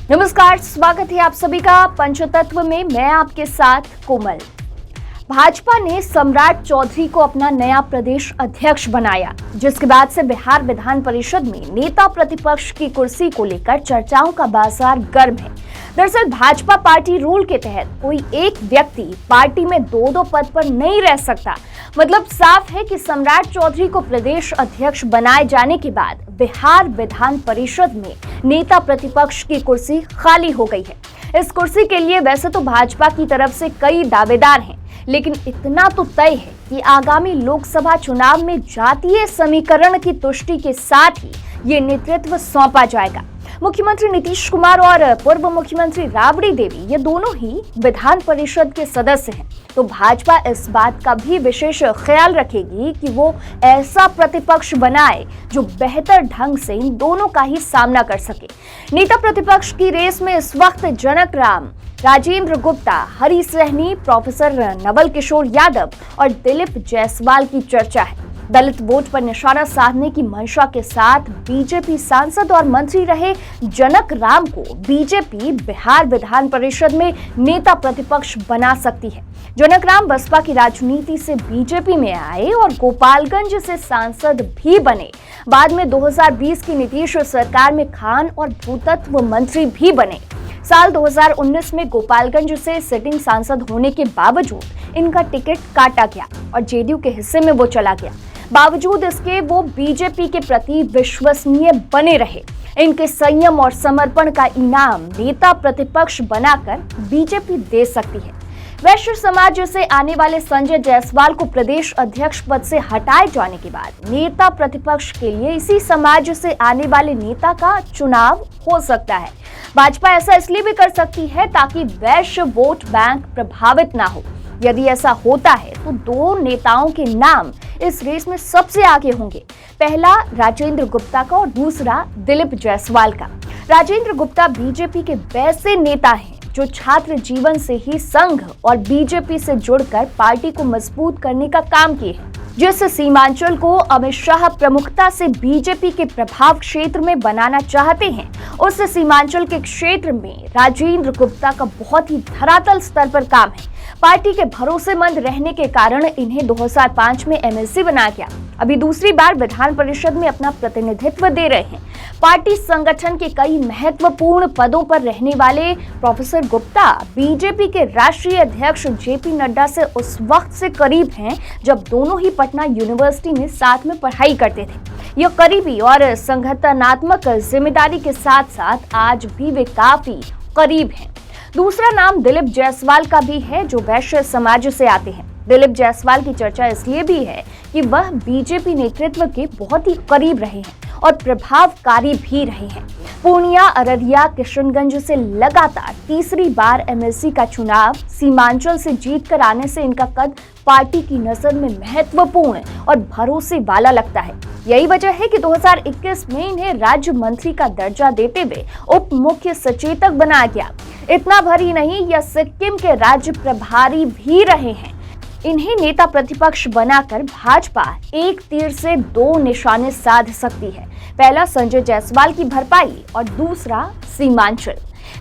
नमस्कार, स्वागत है आप सभी का पंचतत्व में। मैं आपके साथ कोमल। भाजपा ने सम्राट चौधरी को अपना नया प्रदेश अध्यक्ष बनाया, जिसके बाद से बिहार विधान परिषद में नेता प्रतिपक्ष की कुर्सी को लेकर चर्चाओं का बाजार गर्म है। दरअसल भाजपा पार्टी रूल के तहत कोई एक व्यक्ति पार्टी में दो पद पर नहीं रह सकता। मतलब साफ है कि सम्राट चौधरी को प्रदेश अध्यक्ष बनाए जाने के बाद बिहार विधान परिषद में नेता प्रतिपक्ष की कुर्सी खाली हो गई है। इस कुर्सी के लिए वैसे तो भाजपा की तरफ से कई दावेदार हैं, लेकिन इतना तो तय है कि आगामी लोकसभा चुनाव में जातीय समीकरण की तुष्टि के साथ ही ये नेतृत्व सौंपा जाएगा। मुख्यमंत्री नीतीश कुमार और पूर्व मुख्यमंत्री राबड़ी देवी ये दोनों ही विधान परिषद के सदस्य हैं, तो भाजपा इस बात का भी विशेष ख्याल रखेगी कि वो ऐसा प्रतिपक्ष बनाए जो बेहतर ढंग से इन दोनों का ही सामना कर सके। नेता प्रतिपक्ष की रेस में इस वक्त जनक राम, राजेंद्र गुप्ता, हरी सहनी, प्रोफेसर नवल किशोर यादव और दिलीप जायसवाल की चर्चा है। दलित वोट पर निशाना साधने की मंशा के साथ बीजेपी सांसद और मंत्री रहे जनक राम को बीजेपी बिहार विधान परिषद में नेता प्रतिपक्ष बना सकती है। जनक राम बसपा की राजनीति से बीजेपी में आए और गोपालगंज से सांसद भी बने। बाद में 2020 की नीतीश सरकार में खान और भूतत्व मंत्री भी बने। साल 2019 में गोपालगंज से सिटिंग सांसद होने के बावजूद इनका टिकट काटा गया और जेडीयू के हिस्से में वो चला गया। बावजूद इसके वो बीजेपी के प्रति विश्वसनीय बने रहे। इनके संयम और समर्पण का इनाम नेता प्रतिपक्ष बनाकर बीजेपी दे सकती है। वैश्य समाज से आने वाले संजय जायसवाल को प्रदेश अध्यक्ष पद से हटाए जाने के बाद नेता प्रतिपक्ष के लिए इसी समाज से आने वाले नेता का चुनाव हो सकता है। भाजपा ऐसा इसलिए भी कर सकती है ताकि वैश्य वोट बैंक प्रभावित ना हो। यदि ऐसा होता है तो दो नेताओं के नाम इस रेस में सबसे आगे होंगे। पहला राजेंद्र गुप्ता का और दूसरा दिलीप जायसवाल का। राजेंद्र गुप्ता बीजेपी के वैसे नेता हैं जो छात्र जीवन से ही संघ और बीजेपी से जुड़कर पार्टी को मजबूत करने का काम किए हैं। जिस सीमांचल को अमित शाह प्रमुखता से बीजेपी के प्रभाव क्षेत्र में बनाना चाहते हैं, उस सीमांचल के क्षेत्र में राजेंद्र गुप्ता का बहुत ही धरातल स्तर पर काम है। पार्टी के भरोसेमंद रहने के कारण इन्हें 2005 में एमएलसी बनाया गया। अभी दूसरी बार विधान परिषद में अपना प्रतिनिधित्व दे रहे हैं। पार्टी संगठन के कई महत्वपूर्ण पदों पर रहने वाले प्रोफेसर गुप्ता बीजेपी के राष्ट्रीय अध्यक्ष जेपी नड्डा से उस वक्त से करीब हैं जब दोनों ही पटना यूनिवर्सिटी में साथ में पढ़ाई करते थे। यह करीबी और संगठनात्मक जिम्मेदारी के साथ साथ आज भी वे काफी करीब हैं। दूसरा नाम दिलीप जायसवाल का भी है जो वैश्य समाज से आते हैं। दिलीप जायसवाल की चर्चा इसलिए भी है कि वह बीजेपी नेतृत्व के बहुत ही करीब रहे हैं और प्रभावकारी भी रहे हैं। पूर्णिया, अररिया, किशनगंज से लगातार तीसरी बार एमएलसी का चुनाव सीमांचल से जीतकर आने से इनका कद पार्टी की नजर में महत्वपूर्ण और भरोसे वाला लगता है। यही वजह है कि 2021 में इन्हें राज्य मंत्री का दर्जा देते हुए उप मुख्य सचेतक बनाया गया। इतना भरी नहीं, यह सिक्किम के राज्य प्रभारी भी रहे हैं। इन्हें नेता प्रतिपक्ष बनाकर भाजपा एक तीर से दो निशाने साध सकती है। पहला संजय जायसवाल की भरपाई और दूसरा सीमांचल।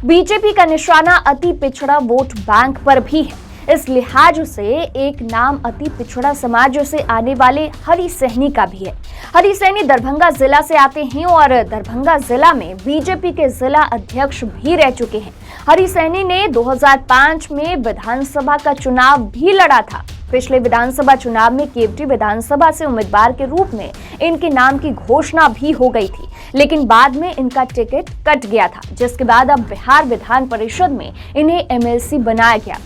बीजेपी का निशाना अति पिछड़ा वोट बैंक पर भी है। इस लिहाज से एक नाम अति पिछड़ा समाज से आने वाले हरी सहनी का भी है। हरी सहनी दरभंगा जिला से आते हैं और दरभंगा जिला में बीजेपी के जिला अध्यक्ष भी रह चुके हैं। हरी सहनी ने 2005 में विधानसभा का चुनाव भी लड़ा था। पिछले विधानसभा चुनाव में केवटी विधानसभा से उम्मीदवार के रूप में इनके नाम की घोषणा भी हो गई थी, लेकिन बाद में इनका टिकट कट गया था, जिसके बाद अब बिहार विधान परिषद में इन्हें एमएलसी बनाया गया।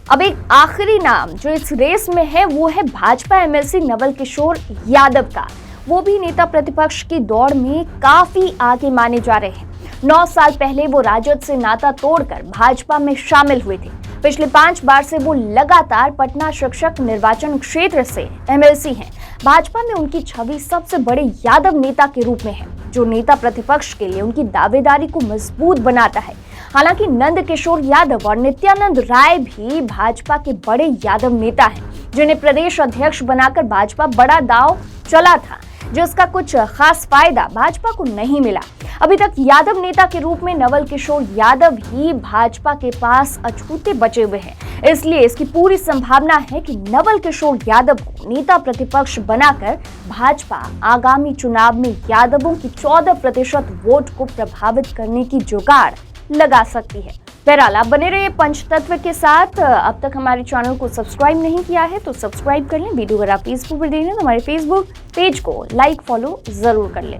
अब एक आखिरी नाम जो इस रेस में है वो है भाजपा एमएलसी नवल किशोर यादव का। वो भी नेता प्रतिपक्ष की दौड़ में काफी आगे माने जा रहे हैं। 9 साल पहले वो राजद से नाता तोड़कर भाजपा में शामिल हुए थे। पिछले 5 बार से वो लगातार पटना शिक्षक निर्वाचन क्षेत्र से एमएलसी हैं। भाजपा में उनकी छवि सबसे बड़े यादव नेता के रूप में है, जो नेता प्रतिपक्ष के लिए उनकी दावेदारी को मजबूत बनाता है। हालांकि नंद किशोर यादव और नित्यानंद राय भी भाजपा के बड़े यादव नेता हैं, जिन्हें प्रदेश अध्यक्ष बनाकर भाजपा बड़ा दांव चला था। जिसका कुछ खास फायदा भाजपा को नहीं मिला। अभी तक यादव नेता के रूप में नवल किशोर यादव ही भाजपा के पास अछूते बचे हुए हैं, इसलिए इसकी पूरी संभावना है कि नवल किशोर यादव को नेता प्रतिपक्ष बनाकर भाजपा आगामी चुनाव में यादवों की 14% वोट को प्रभावित करने की जुगाड़ लगा सकती है। बहरहाल आप बने रहिए पंचतत्व के साथ। अब तक हमारे चैनल को सब्सक्राइब नहीं किया है तो सब्सक्राइब कर लें। वीडियो अगर आप फेसबुक पर देख रहे हैं तो हमारे फेसबुक पेज को लाइक फॉलो जरूर कर लें।